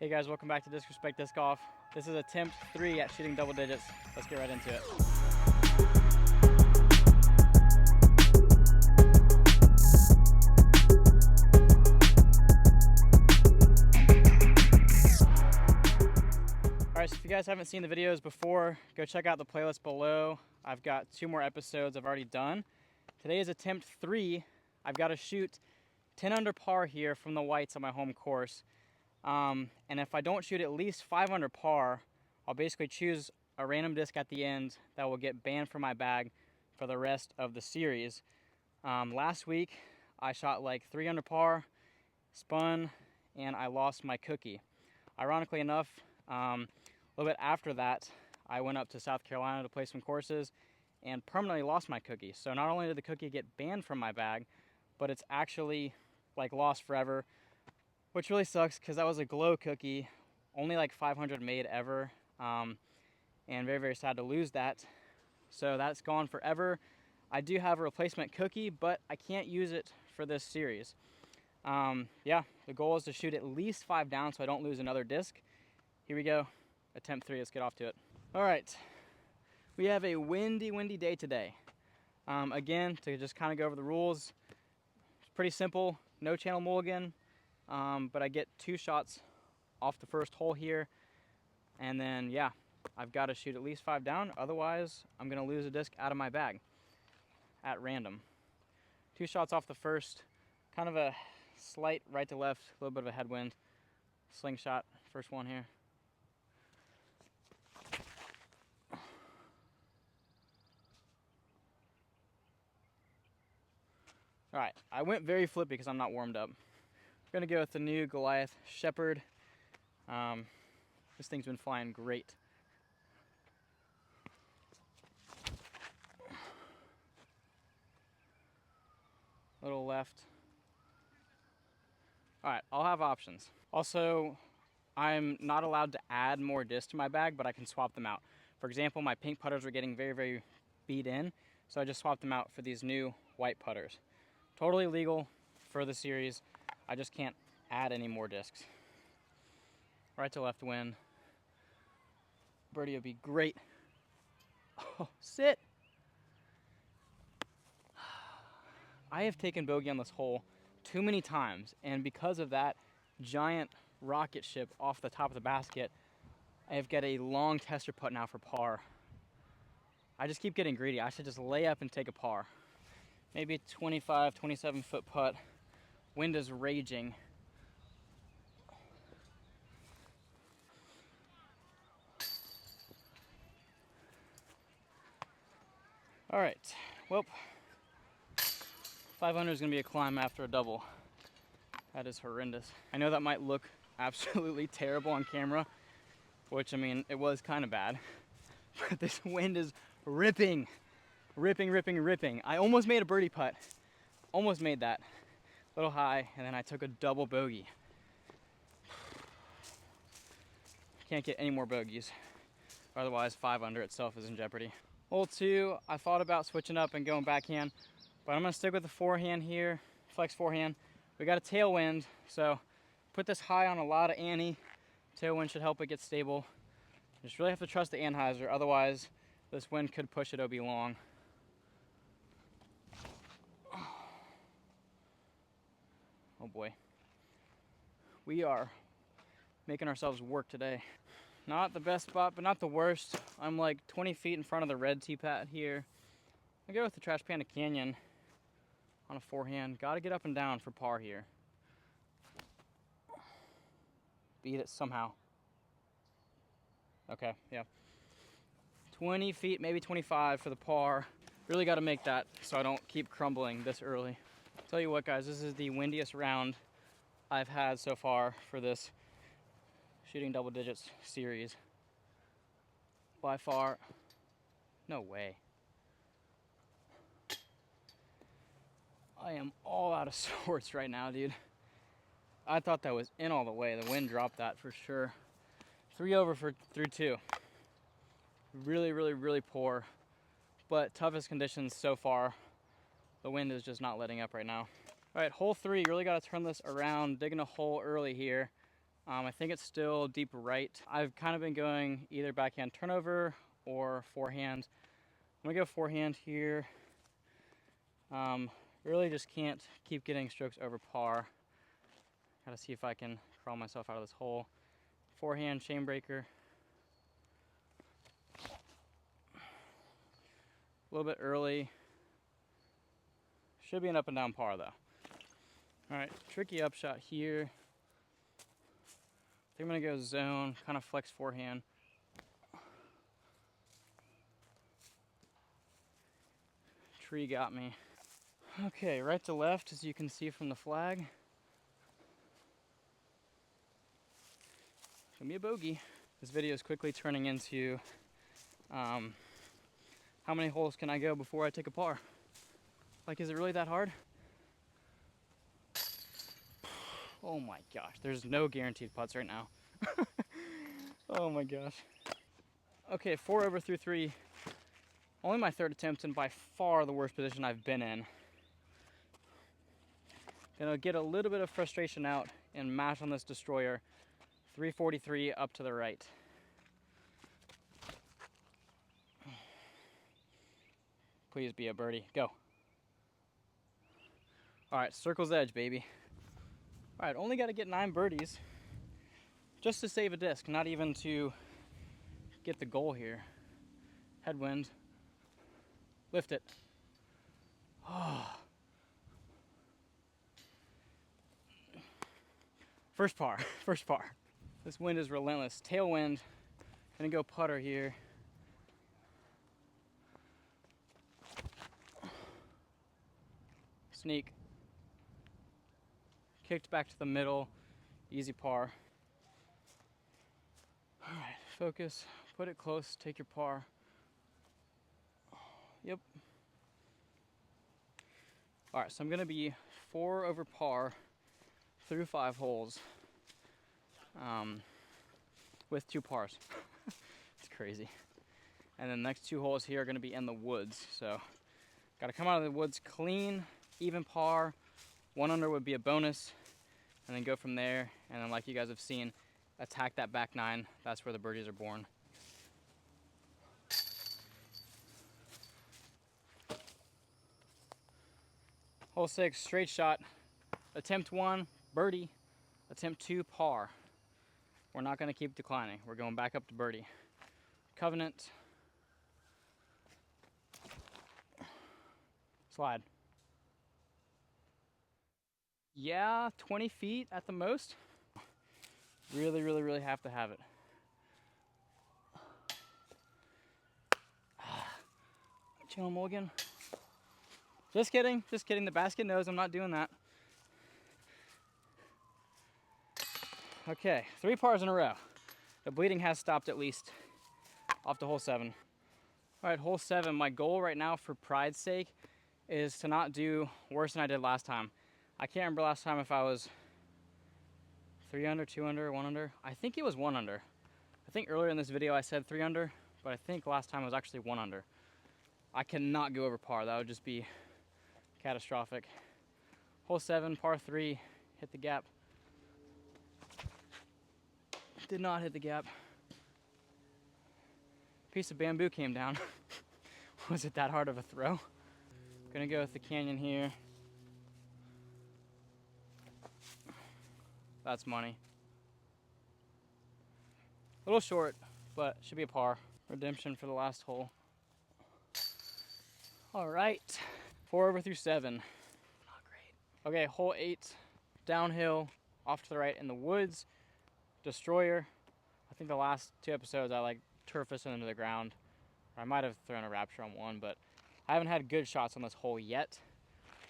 Hey guys, welcome back to Disrespect Disc Golf. This is attempt 3 at shooting double digits. Let's get right into it. Alright, so if you guys haven't seen the videos before, go check out the playlist below. I've got 2 more episodes I've already done. Today is attempt 3. I've got to shoot 10 under par here from the whites on my home course. And if I don't shoot at least 5 under par, I'll basically choose a random disc at the end that will get banned from my bag for the rest of the series. Last week, I shot like 3 under par, spun, and I lost my cookie. Ironically enough, a little bit after that, I went up to South Carolina to play some courses and permanently lost my cookie. So not only did the cookie get banned from my bag, but it's actually like lost forever, which really sucks because that was a glow cookie, only like 500 made ever, and very, very sad to lose that. So that's gone forever. I do have a replacement cookie, but I can't use it for this series. Yeah, the goal is to shoot at least 5 down so I don't lose another disc. Here we go, attempt 3, let's get off to it. All right, we have a windy day today. Again, to just kind of go over the rules, it's pretty simple, no channel mulligan. But I get 2 shots off the first hole here, and then yeah, I've got to shoot at least 5 down, otherwise I'm gonna lose a disc out of my bag at random. 2 shots off the first, kind of a slight right to left, a little bit of a headwind. Slingshot, first one here. All right, I went very flippy because I'm not warmed up. We're gonna go with the new Goliath Shepherd. This thing's been flying great. Little left. All right, I'll have options. Also, I'm not allowed to add more discs to my bag, but I can swap them out. For example, my pink putters were getting very, very beat in, so I just swapped them out for these new white putters. Totally legal for the series. I just can't add any more discs. Right to left wind. Birdie would be great. Oh, sit. I have taken bogey on this hole too many times, and because of that giant rocket ship off the top of the basket, I have got a long tester putt now for par. I just keep getting greedy. I should just lay up and take a par. Maybe a 25, 27 foot putt. Wind is raging. All right, well, 500 is gonna be a climb after a double. That is horrendous. I know that might look absolutely terrible on camera, which I mean, it was kind of bad, but this wind is ripping. I almost made a birdie putt. Almost made that. A little high, and then I took a double bogey. Can't get any more bogeys. Otherwise, 5 under itself is in jeopardy. Hole 2, I thought about switching up and going backhand, but I'm gonna stick with the forehand here, flex forehand. We got a tailwind, so put this high on a lot of ante. Tailwind should help it get stable. Just really have to trust the anhyzer, otherwise this wind could push it OB long. Oh boy. We are making ourselves work today. Not the best spot, but not the worst. I'm like 20 feet in front of the red tee pad here. I go with the Trash Panda Canyon on a forehand. Gotta get up and down for par here. Beat it somehow. Okay, yeah. 20 feet, maybe 25 for the par. Really gotta make that so I don't keep crumbling this early. Tell you what guys, this is the windiest round I've had so far for this shooting double digits series. By far. No way. I am all out of sorts right now, dude. I thought that was in all the way. The wind dropped that for sure. 3 over for through 2. Really poor, but toughest conditions so far. The wind is just not letting up right now. All right, hole 3, you really got to turn this around, digging a hole early here. I think it's still deep right. I've kind of been going either backhand turnover or forehand. I'm gonna go forehand here. Really just can't keep getting strokes over par. Gotta see if I can crawl myself out of this hole. Forehand chain breaker. A little bit early. Should be an up and down par though. All right, tricky upshot here. I think I'm gonna go zone, kind of flex forehand. Tree got me. Okay, right to left, as you can see from the flag. Gonna be a bogey. This video is quickly turning into how many holes can I go before I take a par? Like, is it really that hard? Oh my gosh, there's no guaranteed putts right now. Oh my gosh. Okay, 4 over through 3. Only my third attempt and by far the worst position I've been in. Gonna get a little bit of frustration out and mash on this destroyer. 343 up to the right. Please be a birdie. Go. All right, circle's edge, baby. All right, only got to get 9 birdies just to save a disc, not even to get the goal here. Headwind. Lift it. Oh. First par, first par. This wind is relentless. Tailwind. Gonna go putter here. Sneak. Kicked back to the middle. Easy par. All right, focus. Put it close. Take your par. Yep. All right, so I'm gonna be 4 over par through 5 holes with 2 pars. It's crazy. And then the next 2 holes here are gonna be in the woods. So gotta come out of the woods clean, even par. 1 under would be a bonus, and then go from there. And then, like you guys have seen, attack that back 9. That's where the birdies are born. Hole 6, straight shot. Attempt 1, birdie. Attempt 2, par. We're not gonna keep declining. We're going back up to birdie. Covenant. Slide. Yeah, 20 feet at the most. Really, really, really have to have it. Channel mulligan. Just kidding, just kidding. The basket knows I'm not doing that. Okay, 3 pars in a row. The bleeding has stopped at least. Off to hole 7. All right, hole 7. My goal right now, for pride's sake, is to not do worse than I did last time. I can't remember last time if I was 3 under, 2 under, 1 under. I think it was 1 under. I think earlier in this video I said 3 under, but I think last time it was actually 1 under. I cannot go over par. That would just be catastrophic. Hole 7, par 3, hit the gap. Did not hit the gap. Piece of bamboo came down. Was it that hard of a throw? Gonna go with the canyon here. That's money. A little short, but should be a par. Redemption for the last hole. All right, 4 over through 7. Not great. Okay, hole 8, downhill, off to the right in the woods. Destroyer. I think the last 2 episodes I like turf this into the ground. I might have thrown a rapture on one, but I haven't had good shots on this hole yet.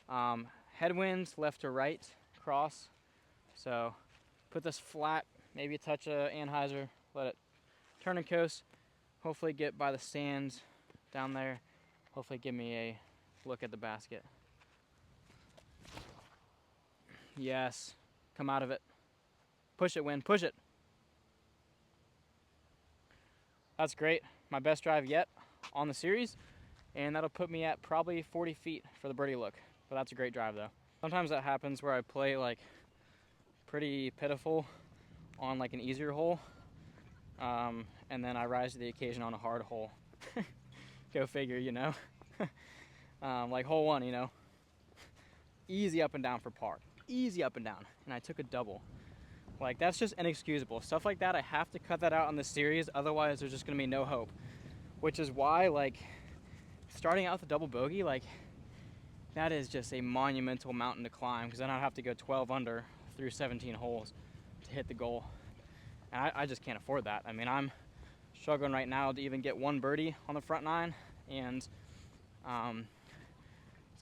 Headwinds left to right, cross. So put this flat, maybe a touch of anhyzer, let it turn and coast. Hopefully get by the sands down there. Hopefully give me a look at the basket. Yes, come out of it. Push it, wind, push it. That's great. My best drive yet on the series. And that'll put me at probably 40 feet for the birdie look. But that's a great drive though. Sometimes that happens where I play like pretty pitiful on like an easier hole, and then I rise to the occasion on a hard hole. Go figure, you know. Like hole 1, you know, easy up and down for par, easy up and down, and I took a double. Like, that's just inexcusable. Stuff like that, I have to cut that out on this series, otherwise there's just gonna be no hope. Which is why, like, starting out with a double bogey, like, that is just a monumental mountain to climb, because then I'd have to go 12 under through 17 holes to hit the goal. And I just can't afford that. I mean, I'm struggling right now to even get one birdie on the front 9, and it's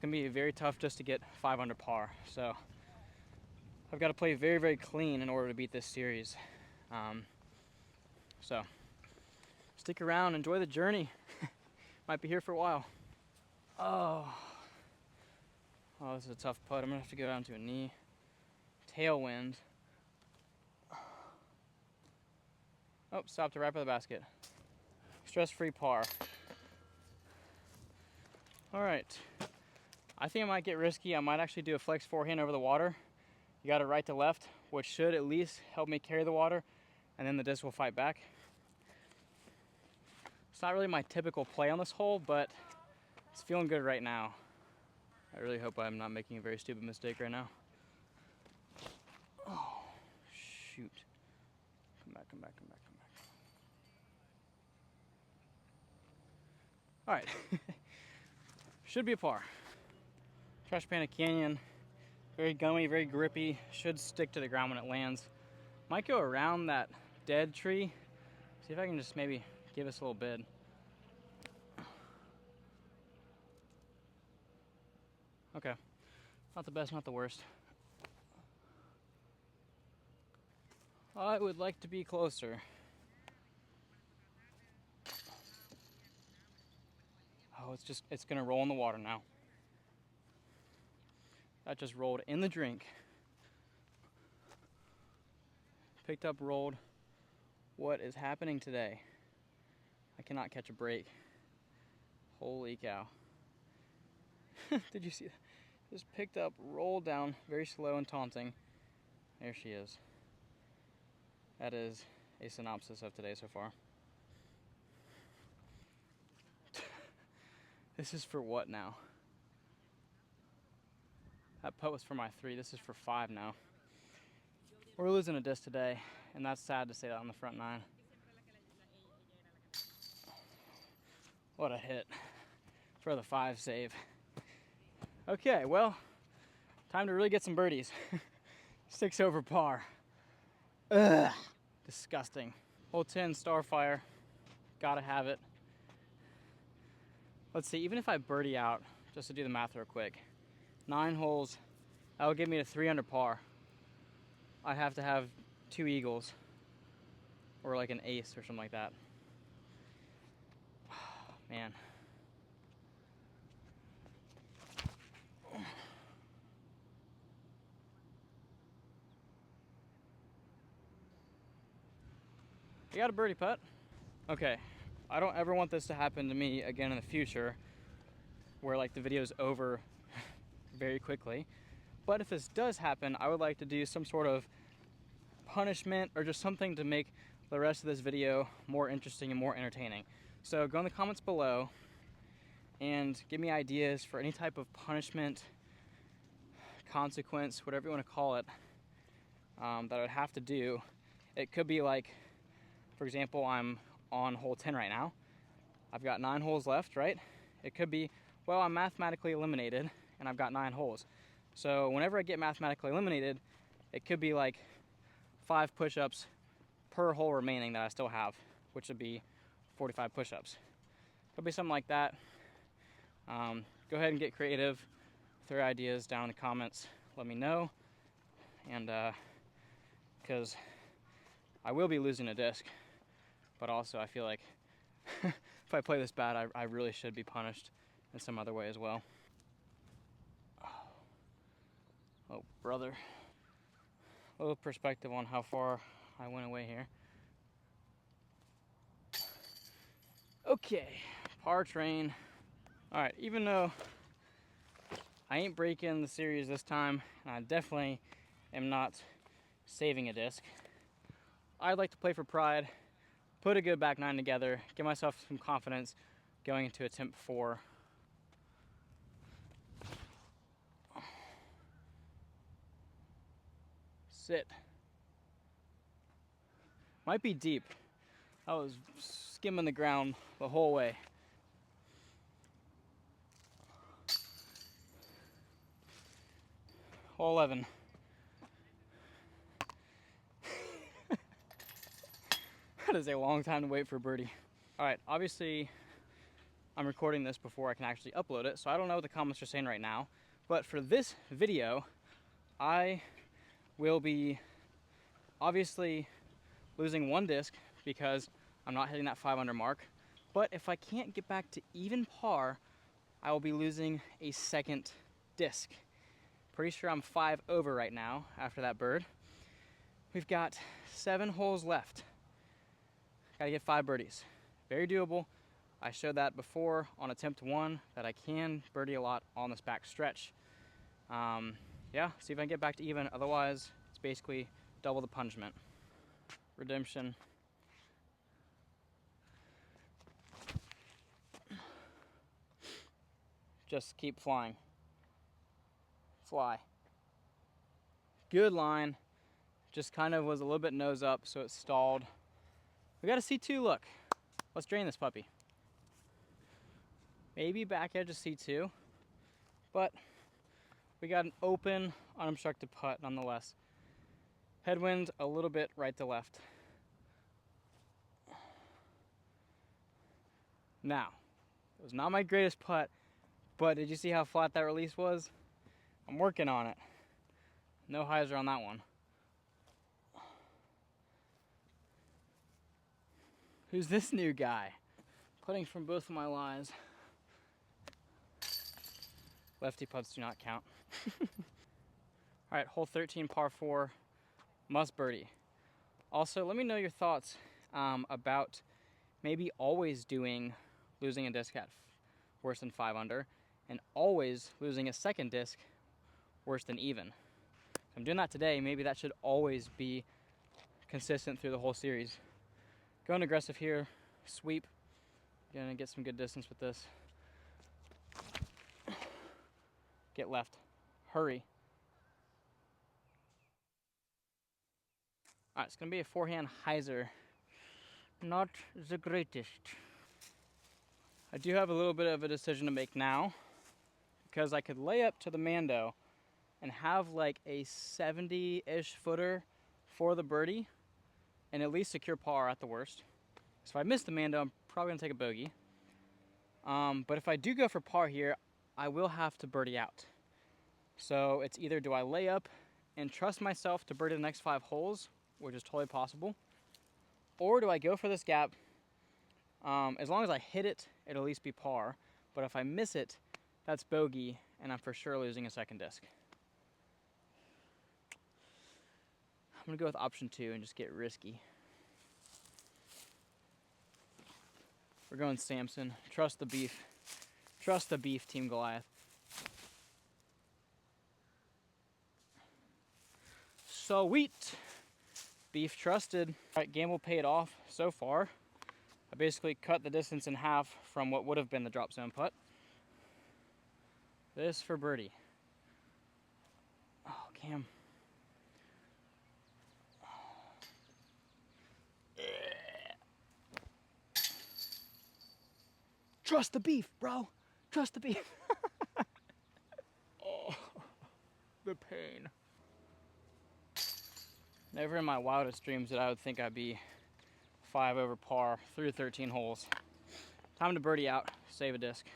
gonna be very tough just to get 5 under par. So I've got to play very, very clean in order to beat this series. So stick around, enjoy the journey. Might be here for a while. Oh, this is a tough putt. I'm gonna have to go down to a knee. Tailwind. Oh, stopped right by the basket. Stress-free par. All right. I think I might get risky. I might actually do a flex forehand over the water. You got it right to left, which should at least help me carry the water, and then the disc will fight back. It's not really my typical play on this hole, but it's feeling good right now. I really hope I'm not making a very stupid mistake right now. Oh, shoot. Come back, come back, come back, come back. All right. Should be a par. Trash Panda Canyon. Very gummy, very grippy. Should stick to the ground when it lands. Might go around that dead tree. See if I can just maybe give us a little bid. Okay. Not the best, not the worst. I would like to be closer. Oh, it's gonna roll in the water now. That just rolled in the drink. Picked up, rolled. What is happening today? I cannot catch a break. Holy cow. Did you see that? Just picked up, rolled down, very slow and taunting. There she is. That is a synopsis of today so far. This is for what now? That putt was for my 3. This is for 5 now. We're losing a disc today, and that's sad to say that on the front 9. What a hit for the 5 save. Okay, well, time to really get some birdies. 6 over par. Ugh, disgusting. Hole 10, Starfire. Gotta have it. Let's see, even if I birdie out, just to do the math real quick, 9 holes, that would get me to 3 under par. I'd have to have 2 eagles, or like an ace or something like that. Man. You got a birdie putt. Okay, I don't ever want this to happen to me again in the future, where like the video's over very quickly. But if this does happen, I would like to do some sort of punishment or just something to make the rest of this video more interesting and more entertaining. So go in the comments below and give me ideas for any type of punishment, consequence, whatever you want to call it, that I would have to do. It could be like, for example, I'm on hole 10 right now. I've got 9 holes left, right? It could be, well, I'm mathematically eliminated and I've got 9 holes. So whenever I get mathematically eliminated, it could be like 5 push-ups per hole remaining that I still have, which would be 45 push-ups. Could be something like that. Go ahead and get creative with your ideas down in the comments. Let me know. And because I will be losing a disc, but also I feel like if I play this bad, I really should be punished in some other way as well. Oh, brother. A little perspective on how far I went away here. Okay, par train. All right, even though I ain't breaking the series this time, and I definitely am not saving a disc, I'd like to play for pride, put a good back nine together, give myself some confidence going into attempt 4. Sit. Might be deep. I was skimming the ground the whole way. Hole 11. That is a long time to wait for birdie. All right, obviously I'm recording this before I can actually upload it, so I don't know what the comments are saying right now. But for this video, I will be obviously losing 1 disc because I'm not hitting that 5 under mark. But if I can't get back to even par, I will be losing a 2nd disc. Pretty sure I'm 5 over right now after that bird. We've got 7 holes left. Gotta get 5 birdies. Very doable. I showed that before on attempt 1 that I can birdie a lot on this back stretch. Yeah, see if I can get back to even. Otherwise, it's basically double the punishment. Redemption. Just keep flying. Fly. Good line. Just kind of was a little bit nose up, so it stalled. We got a C2 look. Let's drain this puppy. Maybe back edge of C2, but we got an open, unobstructed putt nonetheless. Headwind a little bit right to left. Now, it was not my greatest putt, but did you see how flat that release was? I'm working on it. No hyzer on that one. Who's this new guy? Putting from both of my lies. Lefty putts do not count. All right, hole 13, par 4, must birdie. Also, let me know your thoughts about maybe always losing a disc at worse than 5 under, and always losing a 2nd disc worse than even. If I'm doing that today, maybe that should always be consistent through the whole series. Going aggressive here, sweep. Gonna get some good distance with this. Get left, hurry. All right, it's gonna be a 4-hand hyzer. Not the greatest. I do have a little bit of a decision to make now, because I could lay up to the Mando and have like a 70-ish footer for the birdie and at least secure par at the worst. So if I miss the Mando, I'm probably gonna take a bogey. But if I do go for par here, I will have to birdie out. So it's either do I lay up and trust myself to birdie the next 5 holes, which is totally possible, or do I go for this gap? As long as I hit it, it'll at least be par. But if I miss it, that's bogey, and I'm for sure losing a 2nd disc. I'm gonna go with option 2 and just get risky. We're going Samson. Trust the beef. Trust the beef, Team Goliath. Sweet. Beef trusted. All right, gamble paid off so far. I basically cut the distance in half from what would have been the drop zone putt. This for birdie. Oh, Cam. Trust the beef, bro. Trust the beef. Oh, the pain. Never in my wildest dreams did I would think I'd be 5 over par through 13 holes. Time to birdie out, save a disc.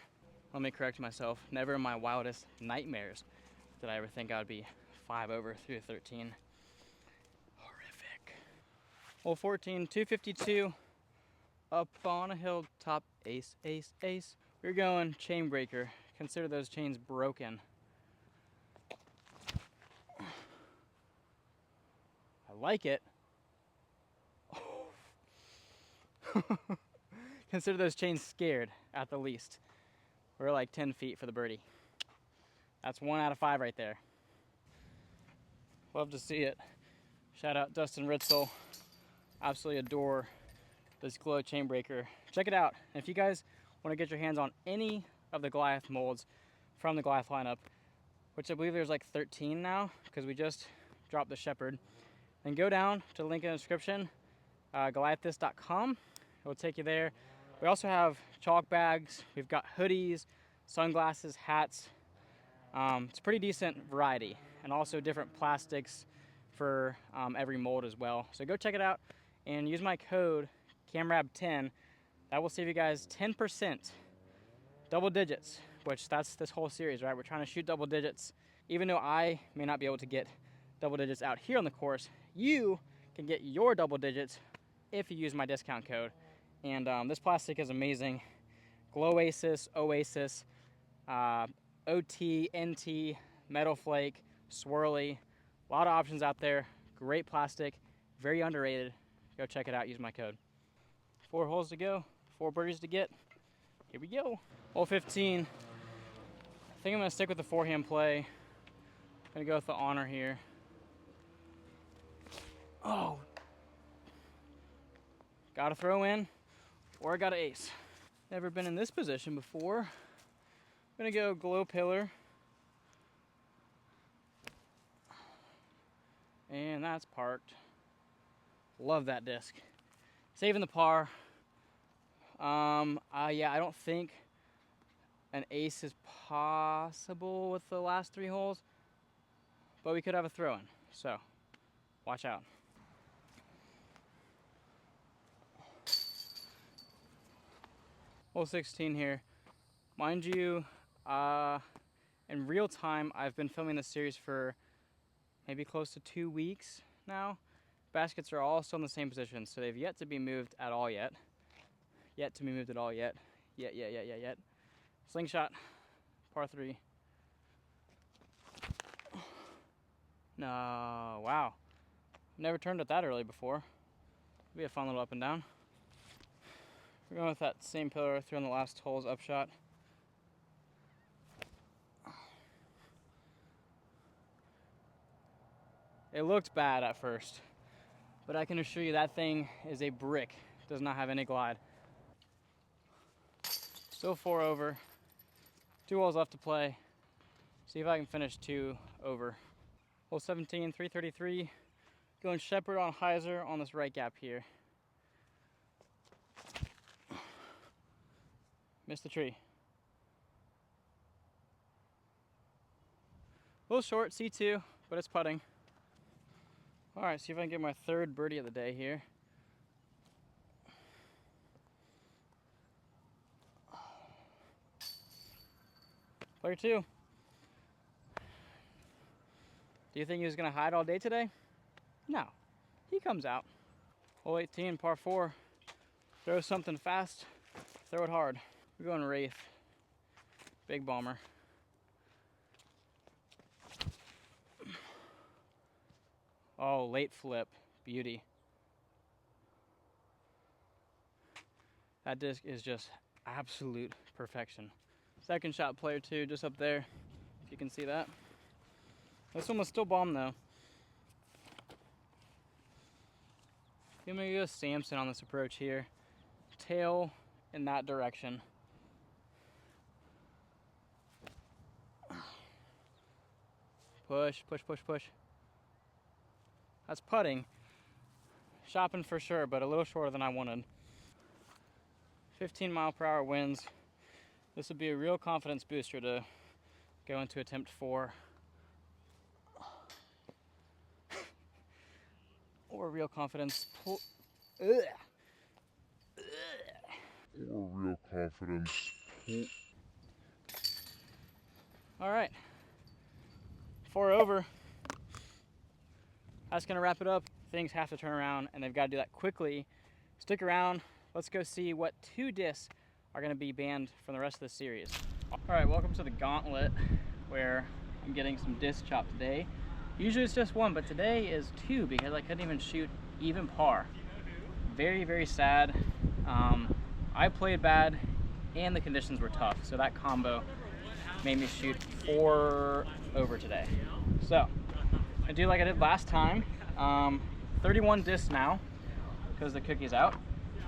Let me correct myself. Never in my wildest nightmares did I ever think I'd be 5 over through 13. Horrific. Hole 14, 252. Up on a hilltop, ace, ace, ace. We're going chain breaker. Consider those chains broken. I like it. Consider those chains scared at the least. We're like 10 feet for the birdie. That's 1 out of 5 right there. Love to see it. Shout out Dustin Ritzel. Absolutely adore this glow chain breaker. Check it out. And if you guys want to get your hands on any of the Goliath molds from the Goliath lineup, which I believe there's like 13 now because we just dropped the Shepherd, then go down to the link in the description, goliaththis.com. It will take you there. We also have chalk bags, we've got hoodies, sunglasses, hats. It's a pretty decent variety, and also different plastics for every mold as well. So go check it out and use my code CAMRAB10. That will save you guys 10%, double digits, which that's this whole series, right? We're trying to shoot double digits. Even though I may not be able to get double digits out here on the course, you can get your double digits if you use my discount code. And this plastic is amazing. Glowasis, Oasis, OT, NT, Metal Flake, Swirly. A lot of options out there. Great plastic, very underrated. Go check it out, use my code. 4 holes to go, 4 birdies to get. Here we go. Hole 15. I think I'm gonna stick with the forehand play. I'm gonna go with the honor here. Oh. Gotta throw in, or I got an ace. Never been in this position before. I'm gonna go glow pillar. And that's parked. Love that disc. Saving the par. Yeah, I don't think an ace is possible with the last 3 holes, but we could have a throw-in, so watch out. Hole 16 here. Mind you, in real time, I've been filming this series for maybe close to 2 weeks now. Baskets are all still in the same position, so they've yet to be moved at all yet. Yet to be moved at all yet. Yet. Slingshot, par 3. No, wow. Never turned it that early before. It'll be a fun little up and down. We're going with that same pillar through on the last hole's upshot. It looked bad at first, but I can assure you that thing is a brick. Does not have any glide. Still 4 over. 2 holes left to play. See if I can finish 2 over. Hole 17, 333. Going Shepherd on hyzer on this right gap here. Missed the tree. A little short, C2, but it's putting. All right, see if I can get my 3rd birdie of the day here. Player 2. Do you think he was gonna hide all day today? No, he comes out. Hole 18, par 4. Throw something fast, throw it hard. We're going Wraith, big bomber. Oh, late flip, beauty. That disc is just absolute perfection. Second shot, player 2, just up there, if you can see that. This one was still bomb though. I'm gonna go Samson on this approach here. Tail in that direction. Push, push, push, push. That's putting. Shopping for sure, but a little shorter than I wanted. 15-mile-per-hour winds. This would be a real confidence booster to go into attempt 4. Or real confidence pull. Or real confidence pull. All right. 4 over. That's gonna wrap it up. Things have to turn around and they've got to do that quickly. Stick around. Let's go see what 2 discs are gonna be banned from the rest of the series. All right, welcome to the gauntlet where I'm getting some disc chop today. Usually it's just 1, but today is 2 because I couldn't even shoot even par. Very, very sad. I played bad and the conditions were tough, so that combo made me shoot 4 over today. So I do like I did last time. 31 discs now. because the cookie's out.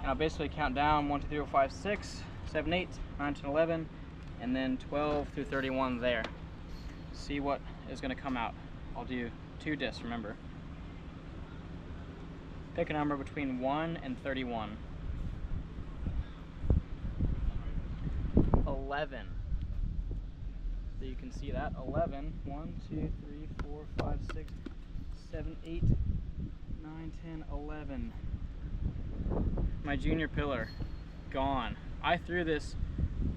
And I'll basically count down 1, 2, 3, 4, 5, 6, 7, 8, 9, 10, 11, and then 12 through 31 there. See what is going to come out. I'll do 2 discs, remember. Pick a number between 1 and 31. 11. So you can see that. 11. 1, 2, 3, 4, 5, 6, 7, 8, 9, 10, 11. My junior pillar, gone. I threw this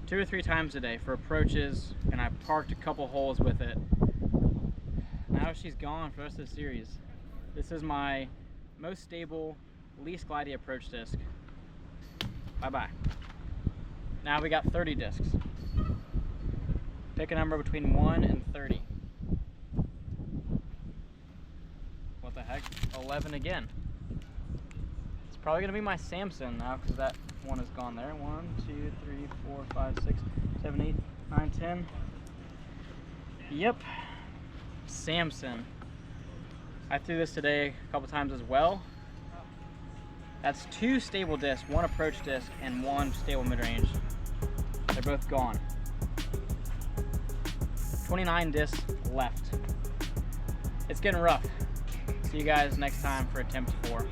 2 or 3 times a day for approaches, and I parked a couple holes with it. Now she's gone for the rest of the series. This is my most stable, least glidey approach disc. Bye-bye. Now we got 30 discs. Pick a number between 1 and 30. What the heck? 11 again. It's probably gonna be my Samson now because that one is gone there. 1, 2, 3, 4, 5, 6, 7, 8, 9, 10. Yep, Samson. I threw this today a couple times as well. That's 2 stable discs, 1 approach disc, and 1 stable mid-range. They're both gone. 29 discs left. It's getting rough. See you guys next time for attempt 4.